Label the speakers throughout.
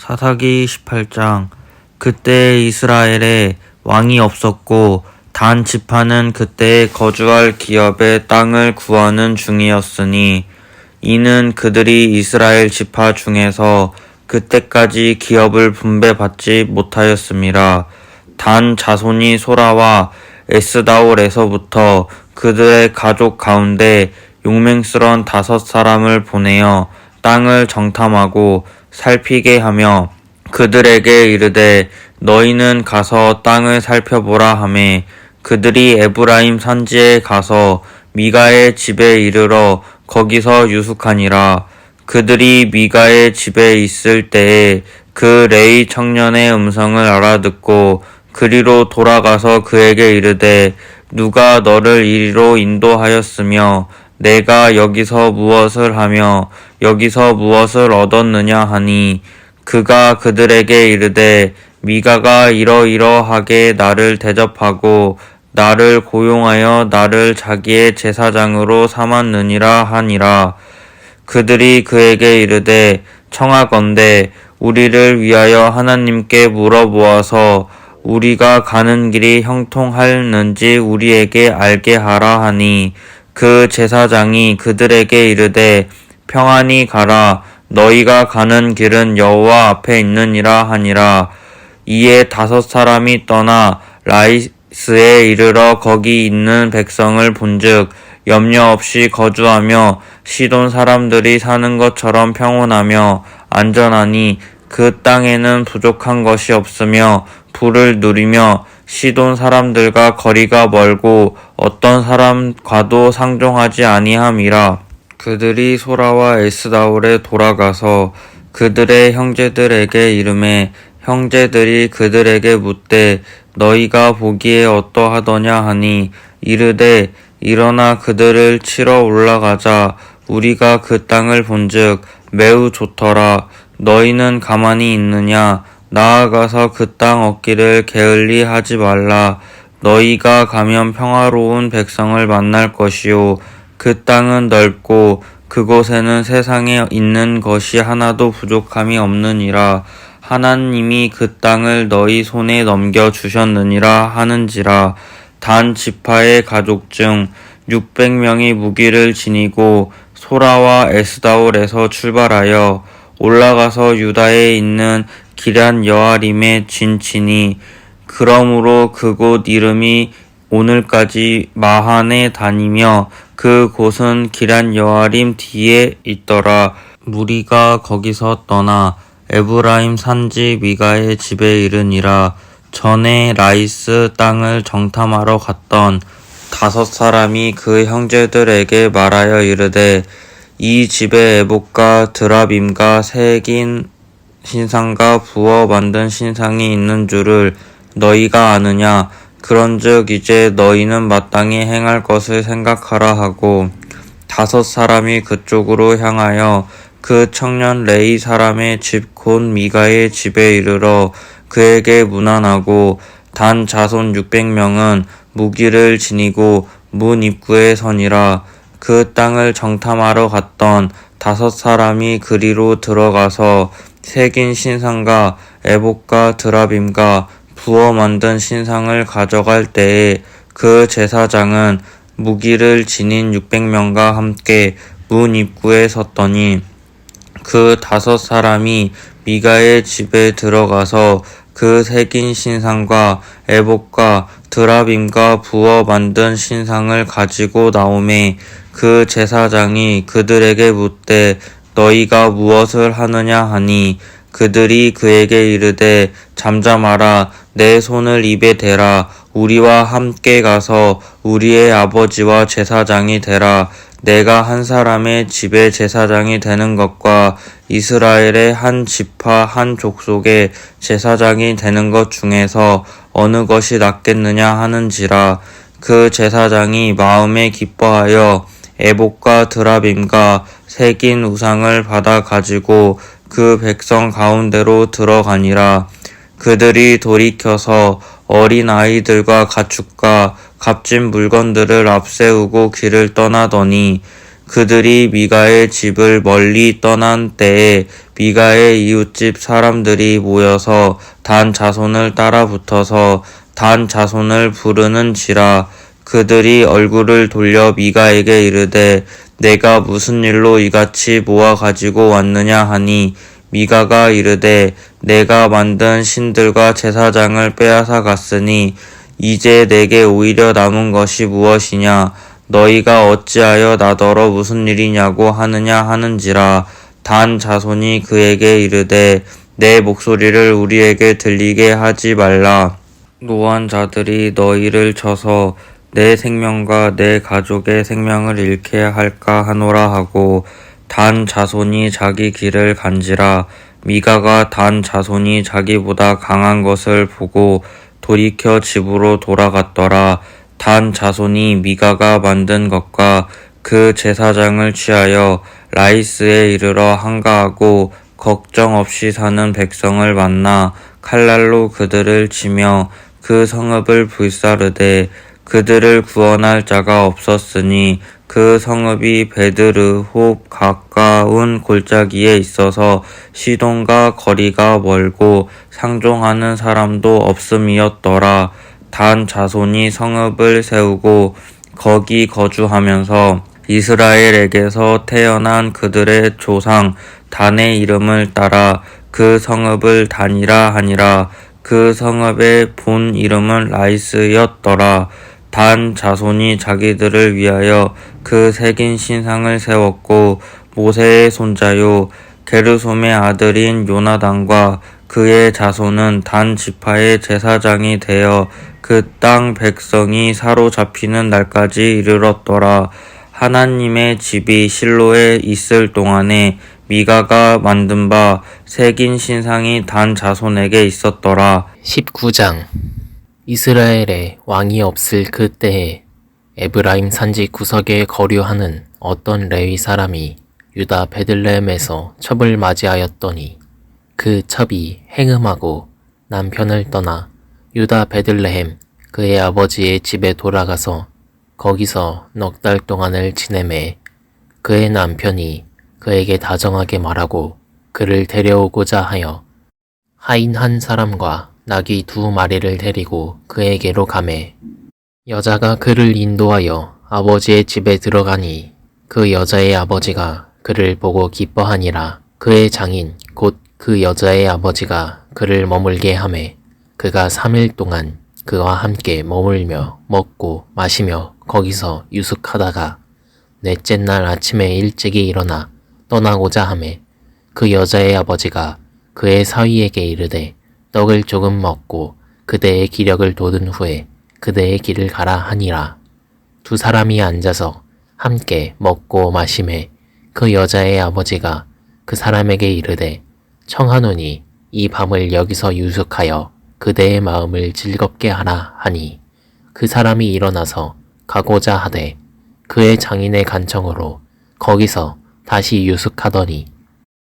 Speaker 1: 사사기 18장. 그때 이스라엘에 왕이 없었고 단 지파는 그때 거주할 기업의 땅을 구하는 중이었으니 이는 그들이 이스라엘 지파 중에서 그때까지 기업을 분배받지 못하였음이라. 단 자손이 소라와 에스다올에서부터 그들의 가족 가운데 용맹스런 5사람을 보내어 땅을 정탐하고 살피게 하며 그들에게 이르되 너희는 가서 땅을 살펴보라 하매 그들이 에브라임 산지에 가서 미가의 집에 이르러 거기서 유숙하니라. 그들이 미가의 집에 있을 때에 그 레위 청년의 음성을 알아듣고 그리로 돌아가서 그에게 이르되 누가 너를 이리로 인도하였으며 내가 여기서 무엇을 하며 여기서 무엇을 얻었느냐 하니 그가 그들에게 이르되 미가가 이러이러하게 나를 대접하고 나를 고용하여 나를 자기의 제사장으로 삼았느니라 하니라. 그들이 그에게 이르되 청하건대 우리를 위하여 하나님께 물어보아서 우리가 가는 길이 형통하였는지 우리에게 알게 하라 하니 그 제사장이 그들에게 이르되 평안히 가라. 너희가 가는 길은 여호와 앞에 있느니라 하니라. 이에 5사람이 떠나 라이스에 이르러 거기 있는 백성을 본즉 염려 없이 거주하며 시돈 사람들이 사는 것처럼 평온하며 안전하니 그 땅에는 부족한 것이 없으며 부를 누리며 시돈 사람들과 거리가 멀고 어떤 사람과도 상종하지 아니함이라. 그들이 소라와 에스다올에 돌아가서 그들의 형제들에게 이르매 형제들이 그들에게 묻되 너희가 보기에 어떠하더냐 하니 이르되 일어나 그들을 치러 올라가자. 우리가 그 땅을 본즉 매우 좋더라. 너희는 가만히 있느냐? 나아가서 그 땅 얻기를 게을리 하지 말라. 너희가 가면 평화로운 백성을 만날 것이요 그 땅은 넓고 그곳에는 세상에 있는 것이 하나도 부족함이 없느니라. 하나님이 그 땅을 너희 손에 넘겨 주셨느니라 하는지라. 단 지파의 가족 중 600명이 무기를 지니고 소라와 에스다올에서 출발하여 올라가서 유다에 있는 기럇 여아림에 진치니 그러므로 그곳 이름이 오늘까지 마한에 다니며 그 곳은 기럇 여아림 뒤에 있더라. 무리가 거기서 떠나 에브라임 산지 미가의 집에 이르니라. 전에 라이스 땅을 정탐하러 갔던 5사람이 그 형제들에게 말하여 이르되 이 집에 에봇과 드라빔과 새긴 신상과 부어 만든 신상이 있는 줄을 너희가 아느냐? 그런즉 이제 너희는 마땅히 행할 것을 생각하라 하고 5사람이 그쪽으로 향하여 그 청년 레이 사람의 집 곧 미가의 집에 이르러 그에게 문안하고 단 자손 600명은 무기를 지니고 문 입구에 서니라. 그 땅을 정탐하러 갔던 5사람이 그리로 들어가서 새긴 신상과 에봇과 드라빔과 부어 만든 신상을 가져갈 때에 그 제사장은 무기를 지닌 600명과 함께 문 입구에 섰더니 그 5사람이 미가의 집에 들어가서 그 새긴 신상과 에봇과 드라빔과 부어 만든 신상을 가지고 나오매 그 제사장이 그들에게 묻되 너희가 무엇을 하느냐 하니 그들이 그에게 이르되 잠잠하라. 내 손을 입에 대라. 우리와 함께 가서 우리의 아버지와 제사장이 되라. 내가 한 사람의 집의 제사장이 되는 것과 이스라엘의 한 지파 한 족속의 제사장이 되는 것 중에서 어느 것이 낫겠느냐 하는지라. 그 제사장이 마음에 기뻐하여 에봇과 드라빔과 새긴 우상을 받아 가지고 그 백성 가운데로 들어가니라. 그들이 돌이켜서 어린 아이들과 가축과 값진 물건들을 앞세우고 길을 떠나더니 그들이 미가의 집을 멀리 떠난 때에 미가의 이웃집 사람들이 모여서 단 자손을 따라 붙어서 단 자손을 부르는지라. 그들이 얼굴을 돌려 미가에게 이르되 내가 무슨 일로 이같이 모아 가지고 왔느냐 하니, 미가가 이르되 내가 만든 신들과 제사장을 빼앗아 갔으니 이제 내게 오히려 남은 것이 무엇이냐. 너희가 어찌하여 나더러 무슨 일이냐고 하느냐 하는지라. 단 자손이 그에게 이르되 내 목소리를 우리에게 들리게 하지 말라. 노한 자들이 너희를 쳐서 내 생명과 내 가족의 생명을 잃게 할까 하노라 하고, 단 자손이 자기 길을 간지라. 미가가 단 자손이 자기보다 강한 것을 보고 돌이켜 집으로 돌아갔더라. 단 자손이 미가가 만든 것과 그 제사장을 취하여 라이스에 이르러 한가하고 걱정 없이 사는 백성을 만나 칼날로 그들을 치며 그 성읍을 불사르되 그들을 구원할 자가 없었으니 그 성읍이 베드르홉 가까운 골짜기에 있어서 시돈과 거리가 멀고 상종하는 사람도 없음이었더라. 단 자손이 성읍을 세우고 거기 거주하면서 이스라엘에게서 태어난 그들의 조상 단의 이름을 따라 그 성읍을 단이라 하니라. 그 성읍의 본 이름은 라이스였더라. 단 자손이 자기들을 위하여 그 새긴 신상을 세웠고, 모세의 손자요 게르솜의 아들인 요나단과 그의 자손은 단 지파의 제사장이 되어 그 땅 백성이 사로잡히는 날까지 이르렀더라. 하나님의 집이 실로에 있을 동안에 미가가 만든 바 새긴 신상이 단 자손에게 있었더라.
Speaker 2: 19장. 이스라엘에 왕이 없을 그때에 에브라임 산지 구석에 거류하는 어떤 레위 사람이 유다 베들레헴에서 첩을 맞이하였더니, 그 첩이 행음하고 남편을 떠나 유다 베들레헴 그의 아버지의 집에 돌아가서 거기서 넉 달 동안을 지내매, 그의 남편이 그에게 다정하게 말하고 그를 데려오고자 하여 하인 한 사람과 나귀 2마리를 데리고 그에게로 가매, 여자가 그를 인도하여 아버지의 집에 들어가니 그 여자의 아버지가 그를 보고 기뻐하니라. 그의 장인 곧 그 여자의 아버지가 그를 머물게 하매, 그가 3일 동안 그와 함께 머물며 먹고 마시며 거기서 유숙하다가 넷째 날 아침에 일찍이 일어나 떠나고자 하매, 그 여자의 아버지가 그의 사위에게 이르되 떡을 조금 먹고 그대의 기력을 돋은 후에 그대의 길을 가라 하니라. 2 사람이 앉아서 함께 먹고 마시매, 그 여자의 아버지가 그 사람에게 이르되 청하노니 이 밤을 여기서 유숙하여 그대의 마음을 즐겁게 하라 하니, 그 사람이 일어나서 가고자 하되 그의 장인의 간청으로 거기서 다시 유숙하더니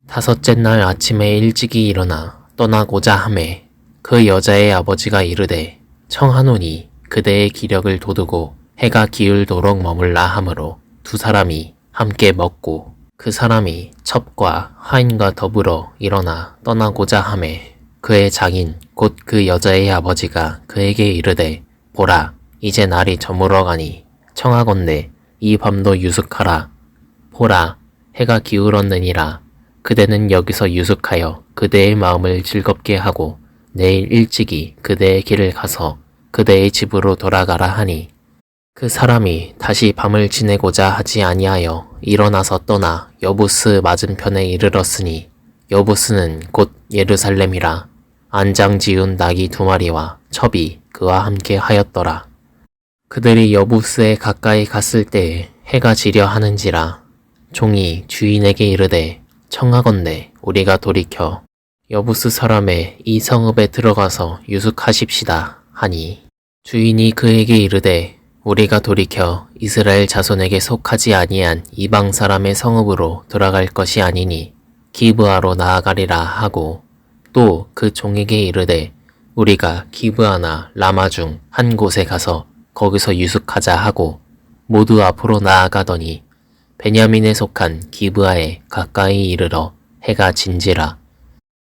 Speaker 2: 5째 날 아침에 일찍이 일어나 떠나고자 하매, 그 여자의 아버지가 이르되 청하노니 그대의 기력을 돋우고 해가 기울도록 머물라 하므로 2 사람이 함께 먹고, 그 사람이 첩과 하인과 더불어 일어나 떠나고자 하매, 그의 장인 곧 그 여자의 아버지가 그에게 이르되 보라, 이제 날이 저물어 가니 청하건대 이 밤도 유숙하라. 보라, 해가 기울었느니라. 그대는 여기서 유숙하여 그대의 마음을 즐겁게 하고 내일 일찍이 그대의 길을 가서 그대의 집으로 돌아가라 하니, 그 사람이 다시 밤을 지내고자 하지 아니하여 일어나서 떠나 여부스 맞은편에 이르렀으니, 여부스는 곧 예루살렘이라. 안장 지운 나귀 2마리와 첩이 그와 함께 하였더라. 그들이 여부스에 가까이 갔을 때에 해가 지려 하는지라. 종이 주인에게 이르되 청하건대 우리가 돌이켜 여부스 사람의 이 성읍에 들어가서 유숙하십시다 하니, 주인이 그에게 이르되 우리가 돌이켜 이스라엘 자손에게 속하지 아니한 이방 사람의 성읍으로 돌아갈 것이 아니니 기브아로 나아가리라 하고, 또 그 종에게 이르되 우리가 기브아나 라마 중 한 곳에 가서 거기서 유숙하자 하고 모두 앞으로 나아가더니 베냐민에 속한 기브아에 가까이 이르러 해가 진지라.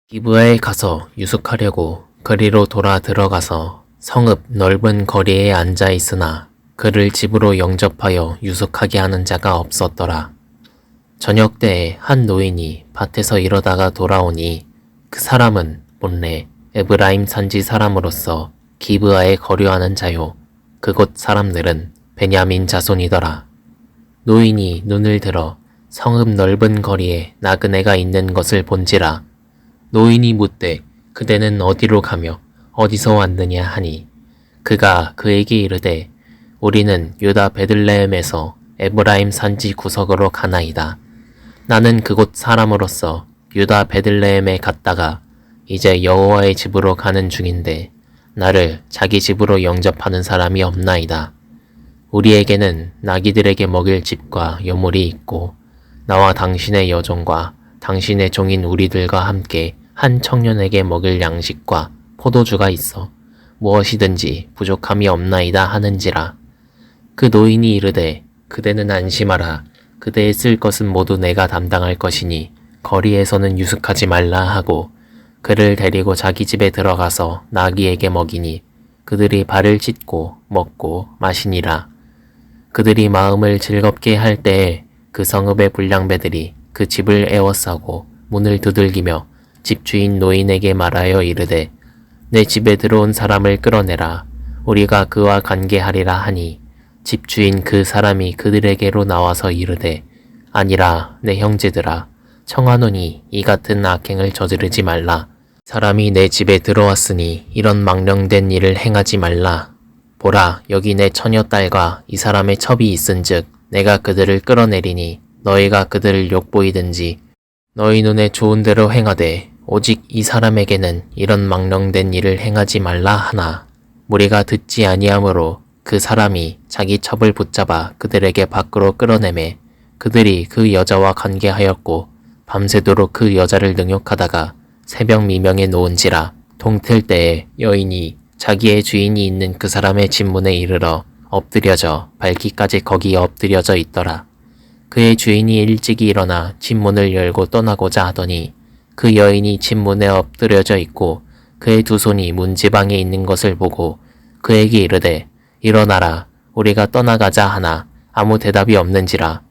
Speaker 2: 기브아에 가서 유숙하려고 그리로 돌아 들어가서 성읍 넓은 거리에 앉아 있으나 그를 집으로 영접하여 유숙하게 하는 자가 없었더라. 저녁 때에 한 노인이 밭에서 이러다가 돌아오니 그 사람은 본래 에브라임 산지 사람으로서 기브아에 거류하는 자요. 그곳 사람들은 베냐민 자손이더라. 노인이 눈을 들어 성읍 넓은 거리에 나그네가 있는 것을 본지라. 노인이 묻되 그대는 어디로 가며 어디서 왔느냐 하니 그가 그에게 이르되 우리는 유다 베들레헴에서 에브라임 산지 구석으로 가나이다. 나는 그곳 사람으로서 유다 베들레헴에 갔다가 이제 여호와의 집으로 가는 중인데 나를 자기 집으로 영접하는 사람이 없나이다. 우리에게는 나귀들에게 먹일 집과 여물이 있고 나와 당신의 여종과 당신의 종인 우리들과 함께 한 청년에게 먹일 양식과 포도주가 있어 무엇이든지 부족함이 없나이다 하는지라. 그 노인이 이르되 그대는 안심하라. 그대의 쓸 것은 모두 내가 담당할 것이니 거리에서는 유숙하지 말라 하고 그를 데리고 자기 집에 들어가서 나귀에게 먹이니 그들이 발을 찢고 먹고 마시니라. 그들이 마음을 즐겁게 할 때에 그 성읍의 불량배들이 그 집을 에워싸고 문을 두들기며 집주인 노인에게 말하여 이르되 내 집에 들어온 사람을 끌어내라. 우리가 그와 관계하리라 하니 집주인 그 사람이 그들에게로 나와서 이르되 아니라 내 형제들아 청하노니 이 같은 악행을 저지르지 말라. 사람이 내 집에 들어왔으니 이런 망령된 일을 행하지 말라. 보라 여기 내 처녀딸과 이 사람의 첩이 있은즉 내가 그들을 끌어내리니 너희가 그들을 욕보이든지 너희 눈에 좋은 대로 행하되 오직 이 사람에게는 이런 망령된 일을 행하지 말라 하나 무리가 듣지 아니하므로 그 사람이 자기 첩을 붙잡아 그들에게 밖으로 끌어내매 그들이 그 여자와 관계하였고 밤새도록 그 여자를 능욕하다가 새벽 미명에 놓은지라. 동틀 때에 여인이 자기의 주인이 있는 그 사람의 집 문에 이르러 엎드려져 밝기까지 거기에 엎드려져 있더라. 그의 주인이 일찍이 일어나 집 문을 열고 떠나고자 하더니 그 여인이 집 문에 엎드려져 있고 그의 두 손이 문지방에 있는 것을 보고 그에게 이르되 일어나라 우리가 떠나가자 하나 아무 대답이 없는지라.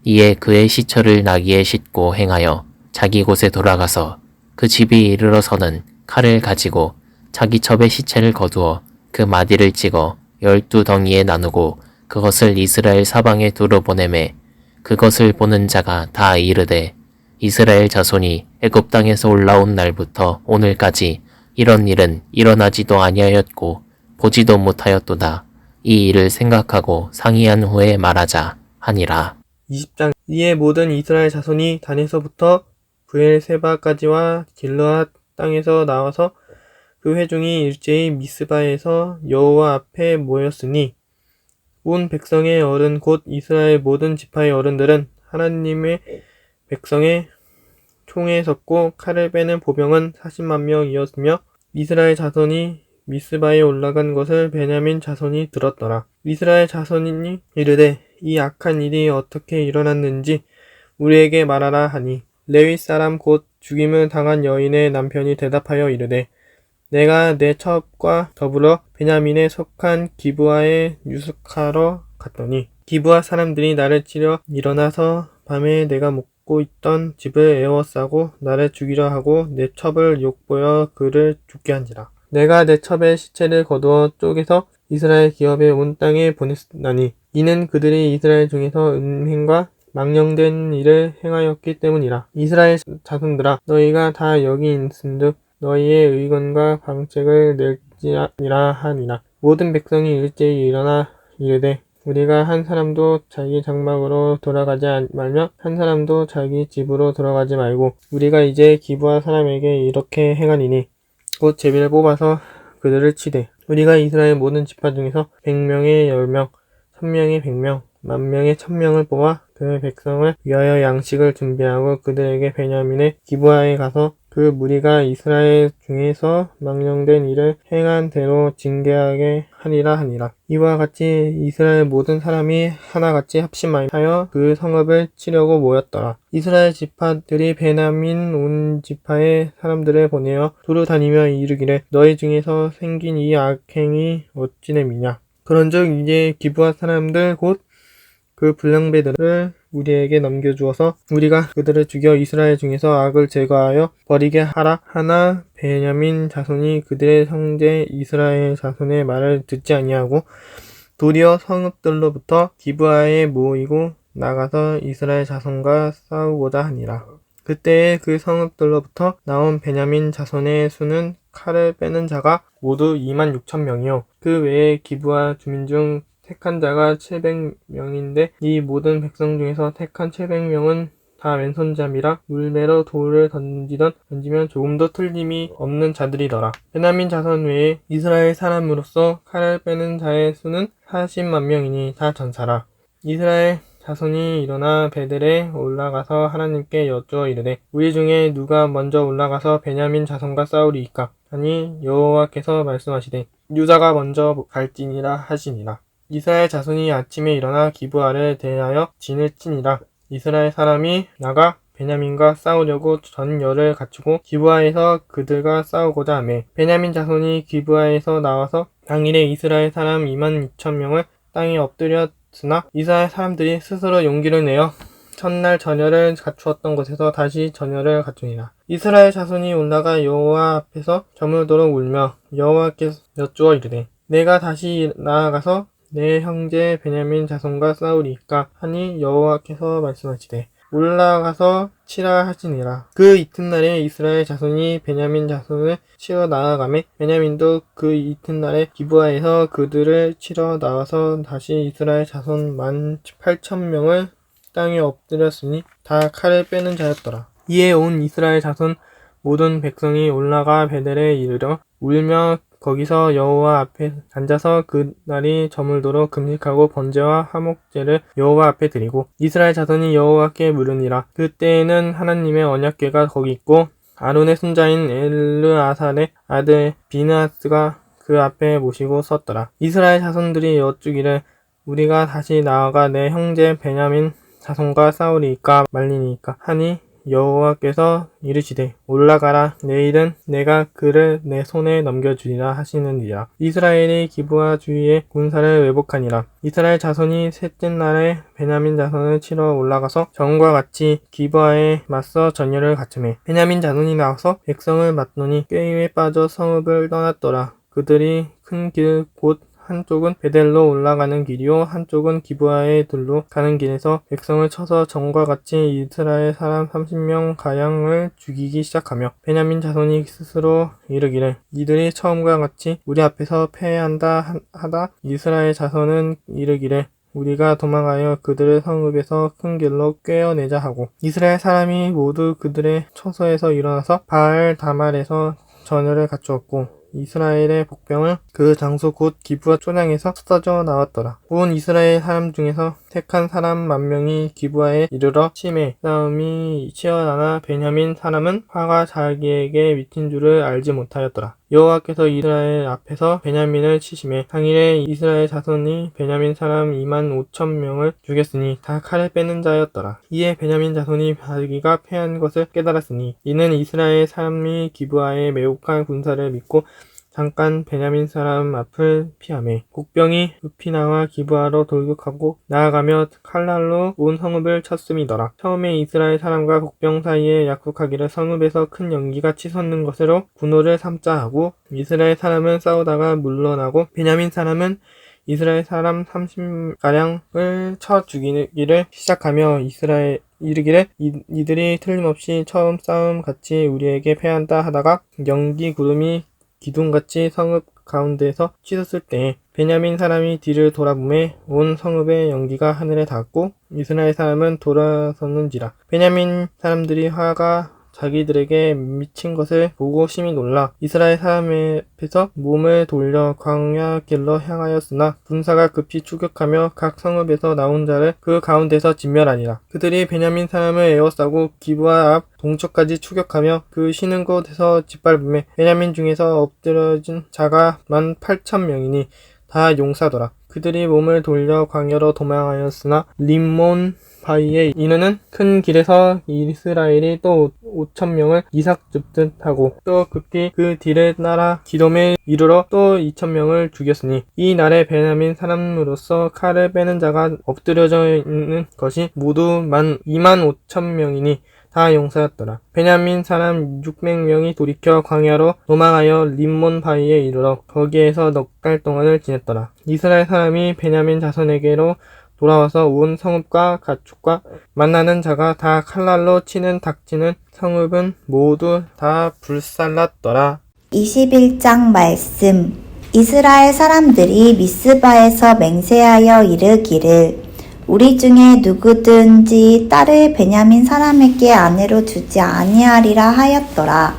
Speaker 2: 이에 그의 시처를 나귀에 싣고 행하여 자기 곳에 돌아가서 그 집이 이르러서는 칼을 가지고 자기 첩의 시체를 거두어 그 마디를 찍어 12덩이에 나누고 그것을 이스라엘 사방에 두루 보내매 그것을 보는 자가 다 이르되 이스라엘 자손이 애굽 땅에서 올라온 날부터 오늘까지 이런 일은 일어나지도 아니하였고 보지도 못하였도다. 이 일을 생각하고 상의한 후에 말하자 하니라.
Speaker 3: 20장. 이에 모든 이스라엘 자손이 단에서부터 브엘세바까지와 길르앗 땅에서 나와서 그 회중이 일제히 미스바에서 여호와 앞에 모였으니 온 백성의 어른 곧 이스라엘 모든 지파의 어른들은 하나님의 백성의 총에 섰고 칼을 빼는 보병은 40만 명이었으며 이스라엘 자손이 미스바에 올라간 것을 베냐민 자손이 들었더라. 이스라엘 자손이 이르되 이 악한 일이 어떻게 일어났는지 우리에게 말하라 하니 레위 사람 곧 죽임을 당한 여인의 남편이 대답하여 이르되 내가 내 첩과 더불어 베냐민에 속한 기브아에 유숙하러 갔더니 기브아 사람들이 나를 치려 일어나서 밤에 내가 묵고 있던 집을 에워싸고 나를 죽이려 하고 내 첩을 욕보여 그를 죽게 한지라. 내가 내 첩의 시체를 거두어 쪼개서 이스라엘 기업에 온 땅에 보냈나니 이는 그들이 이스라엘 중에서 음행과 망령된 일을 행하였기 때문이라. 이스라엘 자손들아 너희가 다 여기 있은즉 너희의 의견과 방책을 낼지니라 하니라. 모든 백성이 일제히 일어나 이르되 우리가 한 사람도 자기 장막으로 돌아가지 말며 한 사람도 자기 집으로 돌아가지 말고 우리가 이제 기브아 사람에게 이렇게 행하니니 곧 제비를 뽑아서 그들을 치되 우리가 이스라엘 모든 지파 중에서 100명에 10명 1000명에 100명 10,000명에 1000명을 뽑아 그 백성을 위하여 양식을 준비하고 그들에게 베냐민의 기브아에 가서 그 무리가 이스라엘 중에서 망령된 일을 행한 대로 징계하게 하리라 하니라. 이와 같이 이스라엘 모든 사람이 하나같이 합심하여 그 성읍을 치려고 모였더라. 이스라엘 지파들이 베냐민 온 지파의 사람들을 보내어 두루 다니며 이르기를 너희 중에서 생긴 이 악행이 어찌 됨이냐. 그런즉 이제 기브아 사람들 곧 그 불량배들을 우리에게 넘겨주어서 우리가 그들을 죽여 이스라엘 중에서 악을 제거하여 버리게 하라 하나 베냐민 자손이 그들의 형제 이스라엘 자손의 말을 듣지 아니하고 도리어 성읍들로부터 기브아에 모이고 나가서 이스라엘 자손과 싸우고자 하니라. 그때에 그 성읍들로부터 나온 베냐민 자손의 수는 칼을 빼는 자가 모두 26,000명이요 그 외에 기브아 주민 중 택한 자가 700명인데 이 모든 백성 중에서 택한 700명은 다 왼손잡이라 물매로 돌을 던지면 조금도 틀림이 없는 자들이더라. 베냐민 자손 외에 이스라엘 사람으로서 칼을 빼는 자의 수는 40만 명이니 다 전사라. 이스라엘 자손이 일어나 베델에 올라가서 하나님께 여쭈어 이르되 우리 중에 누가 먼저 올라가서 베냐민 자손과 싸우리이까 하니 여호와께서 말씀하시되 유다가 먼저 갈지니라 하시니라. 이스라엘 자손이 아침에 일어나 기브아를 대하여 진을 치니라. 이스라엘 사람이 나가 베냐민과 싸우려고 전열을 갖추고 기브아에서 그들과 싸우고자 하매 베냐민 자손이 기브아에서 나와서 당일에 이스라엘 사람 22,000명을 땅에 엎드렸으나 이스라엘 사람들이 스스로 용기를 내어 첫날 전열을 갖추었던 곳에서 다시 전열을 갖추니라. 이스라엘 자손이 올라가 여호와 앞에서 저물도록 울며 여호와께 여쭈어 이르되 내가 다시 나아가서 내 형제 베냐민 자손과 싸우리이까 하니 여호와께서 말씀하시되 올라가서 치라 하시니라. 그 이튿날에 이스라엘 자손이 베냐민 자손을 치러 나아가매 베냐민도 그 이튿날에 기브아에서 그들을 치러 나와서 다시 이스라엘 자손 18,000명을 땅에 엎드렸으니 다 칼을 빼는 자였더라. 이에 온 이스라엘 자손 모든 백성이 올라가 베델에 이르러 울며 거기서 여호와 앞에 앉아서 그날이 저물도록 금식하고 번제와 화목제를 여호와 앞에 드리고 이스라엘 자손이 여호와께 물으니라. 그때에는 하나님의 언약궤가 거기 있고 아론의 손자인 엘르아살의 아들 비느하스가 그 앞에 모시고 섰더라. 이스라엘 자손들이 여쭈기를 우리가 다시 나아가 내 형제 베냐민 자손과 싸우리이까 말리니까 하니 여호와께서 이르시되 올라가라 내일은 내가 그를 내 손에 넘겨주리라 하시느니라. 이스라엘이 기브아 주위의 군사를 회복하니라. 이스라엘 자손이 셋째 날에 베냐민 자손을 치러 올라가서 전과 같이 기브아에 맞서 전열을 갖추매 베냐민 자손이 나와서 백성을 맞더니 꾀임에 빠져 성읍을 떠났더라. 그들이 큰 길 곧 한쪽은 베델로 올라가는 길이요 한쪽은 기브아의 들로 가는 길에서 백성을 쳐서 전과 같이 이스라엘 사람 30명 가량을 죽이기 시작하며 베냐민 자손이 스스로 이르기를 이들이 처음과 같이 우리 앞에서 패한다 하다 이스라엘 자손은 이르기를 우리가 도망하여 그들을 성읍에서 큰 길로 꿰어내자 하고 이스라엘 사람이 모두 그들의 처소에서 일어나서 바알 다말에서 전열을 갖추었고 이스라엘의 복병은 그 장소 곧 기브아 초장에서 쏟아져 나왔더라. 온 이스라엘 사람 중에서 택한 사람 10,000명이 기브아에 이르러 치매 싸움이 치열하나 베냐민 사람은 화가 자기에게 미친 줄을 알지 못하였더라. 여호와께서 이스라엘 앞에서 베냐민을 치심에 당일에 이스라엘 자손이 베냐민 사람 25,000명을 죽였으니 다 칼을 빼는 자였더라. 이에 베냐민 자손이 자기가 패한 것을 깨달았으니 이는 이스라엘 사람이 기브아의 매혹한 군사를 믿고 잠깐 베냐민 사람 앞을 피하매 곡병이 급히 나와 기브아로 돌격하고 나아가며 칼날로 온 성읍을 쳤음이더라. 처음에 이스라엘 사람과 곡병 사이에 약속하기를 성읍에서 큰 연기가 치솟는 것으로 분노를 삼자 하고 이스라엘 사람은 싸우다가 물러나고 베냐민 사람은 이스라엘 사람 30가량을 쳐 죽이기를 시작하며 이르기를 이들이 틀림없이 처음 싸움 같이 우리에게 패한다 하다가 연기 구름이 기둥같이 성읍 가운데에서 치솟을 때에 베냐민 사람이 뒤를 돌아보매 온 성읍의 연기가 하늘에 닿았고 이스라엘 사람은 돌아섰는지라. 베냐민 사람들이 화가 자기들에게 미친 것을 보고 심히 놀라 이스라엘 사람 앞에서 몸을 돌려 광야 길로 향하였으나 군사가 급히 추격하며 각 성읍에서 나온 자를 그 가운데서 진멸하니라. 그들이 베냐민 사람을 에워싸고 기브아 앞 동쪽까지 추격하며 그 쉬는 곳에서 짓밟음에 베냐민 중에서 엎드려진 자가 18,000명이니 다 용사더라. 그들이 몸을 돌려 광야로 도망하였으나 림몬 바위에 이르는 큰 길에서 이스라엘이 또 5,000명을 이삭 줍듯 하고 또 급히 그 뒤를 따라 기돔에 이르러 또 2,000명을 죽였으니 이 날에 베냐민 사람으로서 칼을 빼는 자가 엎드려져 있는 것이 모두 25,000명이니 다 용사였더라. 베냐민 사람 600명이 돌이켜 광야로 도망하여 림몬 바위에 이르러 거기에서 넉 달 동안을 지냈더라. 이스라엘 사람이 베냐민 자손에게로 돌아와서 온 성읍과 가축과 만나는 자가 다 칼날로 치는 닥치는 성읍은 모두 다 불살랐더라.
Speaker 4: 21장 말씀. 이스라엘 사람들이 미스바에서 맹세하여 이르기를 우리 중에 누구든지 딸을 베냐민 사람에게 아내로 주지 아니하리라 하였더라.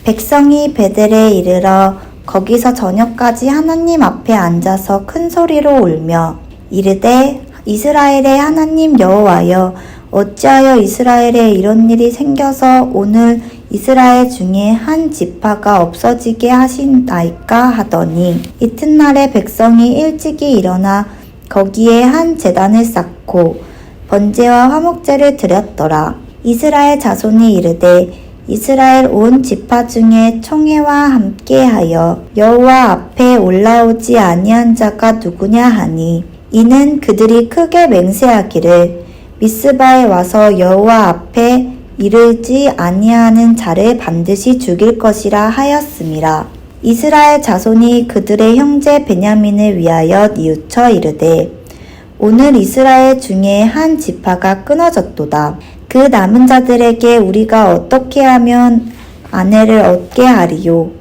Speaker 4: 백성이 베델에 이르러 거기서 저녁까지 하나님 앞에 앉아서 큰 소리로 울며 이르되 이스라엘의 하나님 여호와여 어찌하여 이스라엘에 이런 일이 생겨서 오늘 이스라엘 중에 한 지파가 없어지게 하신다이까 하더니 이튿날에 백성이 일찍이 일어나 거기에 한 제단을 쌓고 번제와 화목제를 드렸더라. 이스라엘 자손이 이르되 이스라엘 온 지파 중에 총회와 함께하여 여호와 앞에 올라오지 아니한 자가 누구냐 하니 이는 그들이 크게 맹세하기를 미스바에 와서 여호와 앞에 이르지 아니하는 자를 반드시 죽일 것이라 하였음이라. 이스라엘 자손이 그들의 형제 베냐민을 위하여 뉘우쳐 이르되 오늘 이스라엘 중에 한 지파가 끊어졌도다. 그 남은 자들에게 우리가 어떻게 하면 아내를 얻게 하리요.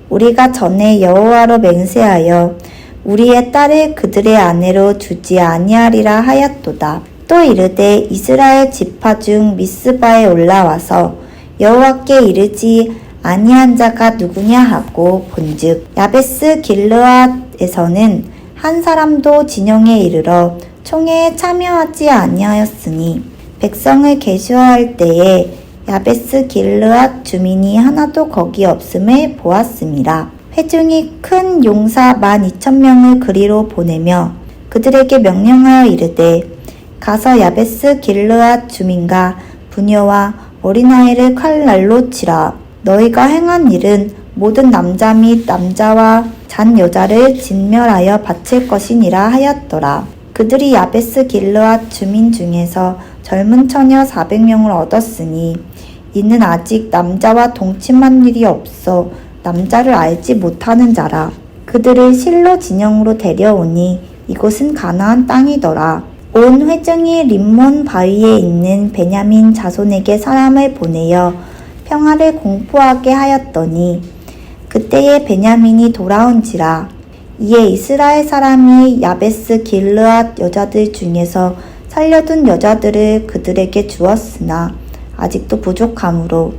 Speaker 4: 우리가 전에 여호와로 맹세하여 우리의 딸을 그들의 아내로 주지 아니하리라 하였도다. 또 이르되 이스라엘 지파 중 미스바에 올라와서 여호와께 이르지 아니한 자가 누구냐 하고 본즉 야베스 길르앗에서는 한 사람도 진영에 이르러 총회에 참여하지 아니하였으니 백성을 계수할 때에 야베스 길르앗 주민이 하나도 거기 없음을 보았음이라. 회중이 큰 용사 12,000명을 그리로 보내며 그들에게 명령하여 이르되 가서 야베스 길르앗 주민과 부녀와 어린아이를 칼날로 치라. 너희가 행한 일은 모든 남자 및 남자와 잔 여자를 진멸하여 바칠 것이니라 하였더라. 그들이 야베스 길르앗 주민 중에서 젊은 처녀 400명을 얻었으니 이는 아직 남자와 동침한 일이 없어 남자를 알지 못하는 자라. 그들을 실로 진영으로 데려오니 이곳은 가나안 땅이더라. 온 회중이 림몬 바위에 있는 베냐민 자손에게 사람을 보내어 평화를 공포하게 하였더니 그때에 베냐민이 돌아온지라. 이에 이스라엘 사람이 야베스 길르앗 여자들 중에서 살려둔 여자들을 그들에게 주었으나 아직도 부족하므로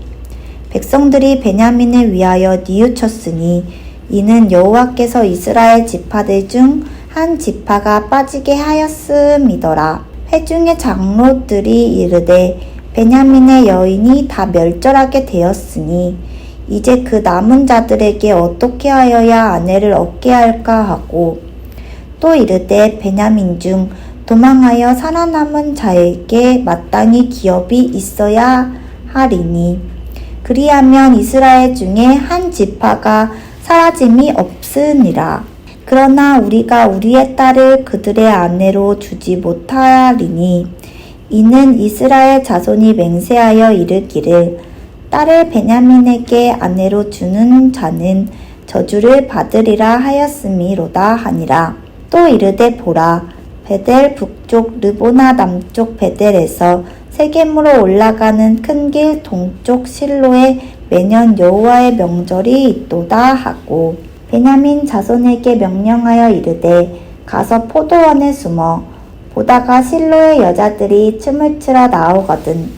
Speaker 4: 백성들이 베냐민을 위하여 뉘우쳤으니 이는 여호와께서 이스라엘 지파들 중 한 지파가 빠지게 하였음이더라. 회중의 장로들이 이르되 베냐민의 여인이 다 멸절하게 되었으니 이제 그 남은 자들에게 어떻게 하여야 아내를 얻게 할까 하고 또 이르되 베냐민 중 도망하여 살아남은 자에게 마땅히 기업이 있어야 하리니 그리하면 이스라엘 중에 한 지파가 사라짐이 없으니라. 그러나 우리가 우리의 딸을 그들의 아내로 주지 못하리니 이는 이스라엘 자손이 맹세하여 이르기를 딸을 베냐민에게 아내로 주는 자는 저주를 받으리라 하였음이로다 하니라. 또 이르되 보라 베델 북쪽 르보나 남쪽 베델에서 세겜으로 올라가는 큰 길 동쪽 실로에 매년 여호와의 명절이 있도다 하고 베냐민 자손에게 명령하여 이르되 가서 포도원에 숨어 보다가 실로의 여자들이 춤을 추러 나오거든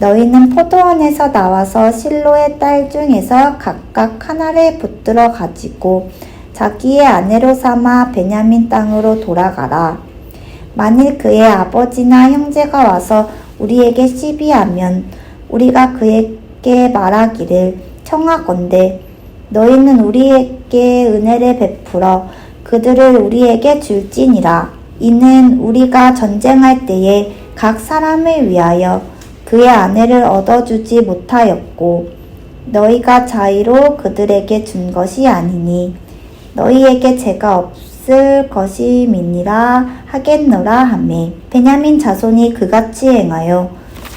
Speaker 4: 너희는 포도원에서 나와서 실로의 딸 중에서 각각 하나를 붙들어 가지고 자기의 아내로 삼아 베냐민 땅으로 돌아가라. 만일 그의 아버지나 형제가 와서 우리에게 시비하면 우리가 그에게 말하기를 청하건대 너희는 우리에게 은혜를 베풀어 그들을 우리에게 줄지니라. 이는 우리가 전쟁할 때에 각 사람을 위하여 그의 아내를 얻어주지 못하였고 너희가 자의로 그들에게 준 것이 아니니 너희에게 죄가 없을 것임이니라 하겠노라 하매 베냐민 자손이 그같이 행하여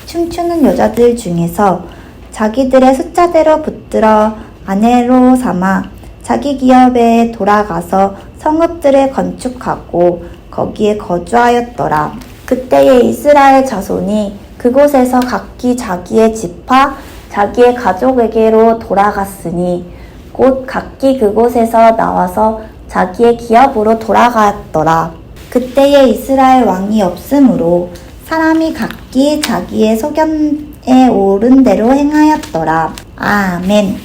Speaker 4: 춤추는 여자들 중에서 자기들의 숫자대로 붙들어 아내로 삼아 자기 기업에 돌아가서 성읍들을 건축하고 거기에 거주하였더라. 그때에 이스라엘 자손이 그곳에서 각기 자기의 지파, 자기의 가족에게로 돌아갔으니 곧 각기 그곳에서 나와서 자기의 기업으로 돌아갔더라. 그때에 이스라엘 왕이 없으므로 사람이 각기 자기의 소견에 옳은 대로 행하였더라. 아멘.